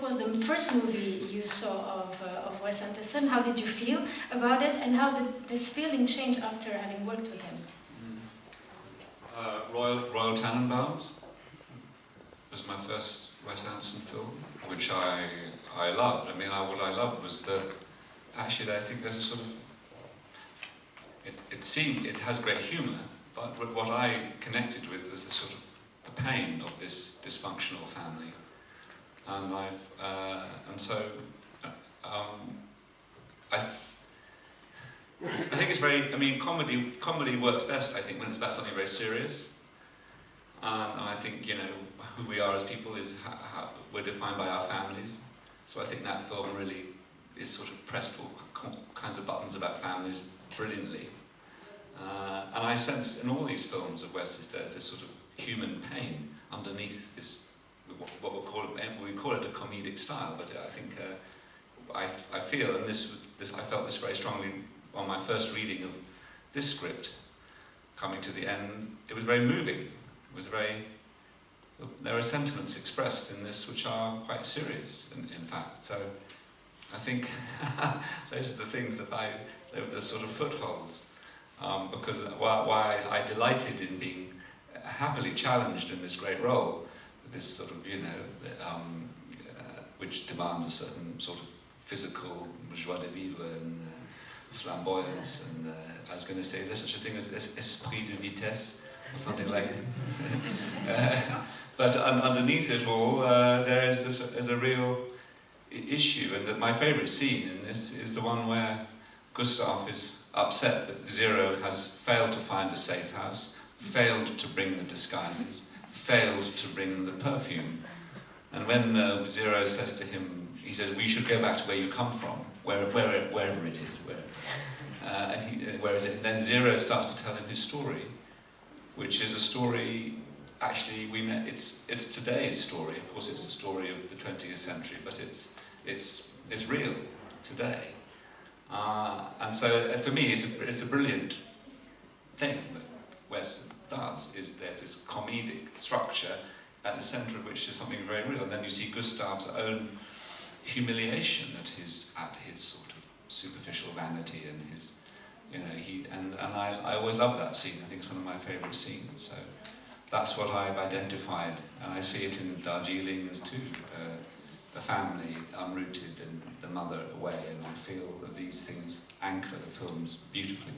was the first movie you saw of Wes Anderson. How did you feel about it, and how did this feeling change after having worked with him? Royal Tenenbaums was my first Wes Anderson film, which I loved. I mean, what I loved was that actually I think there's a sort of it has great humour, but what I connected with was the sort of the pain of this dysfunctional family, and I think it's very. I mean, comedy works best, I think, when it's about something very serious. And I think, you know, who we are as people is how we're defined by our families. So I think that film really is sort of pressed all kinds of buttons about families brilliantly. And I sense in all these films of Wes's, there's this sort of human pain underneath this, what we call it a comedic style. But I think I feel, and I felt this very strongly on my first reading of this script, coming to the end. It was very moving. It was there are sentiments expressed in this which are quite serious, in fact. So I think those are the things that they were the sort of footholds. Because why I delighted in being happily challenged in this great role, this sort of, you know, which demands a certain sort of physical joie de vivre and flamboyance, and I was going to say, is there such a thing as esprit de vitesse, or something like that? But underneath it all, there is a real issue, and that my favourite scene in this is the one where Gustav is upset that Zero has failed to find a safe house, failed to bring the disguises, failed to bring the perfume. And when Zero says to him, he says, "We should go back to where you come from, wherever it is." Where is it? And then Zero starts to tell him his story, which is a story. Actually, it's today's story. Of course, it's the story of the 20th century, but it's real today. And so, for me, it's a brilliant thing that Wes does. Is there's this comedic structure at the centre of which is something very real, and then you see Gustav's own humiliation at his sort of superficial vanity and his, you know, I always love that scene. I think it's one of my favourite scenes. So that's what I've identified, and I see it in Darjeeling as too. The family unrooted and the mother away, and I feel that these things anchor the films beautifully.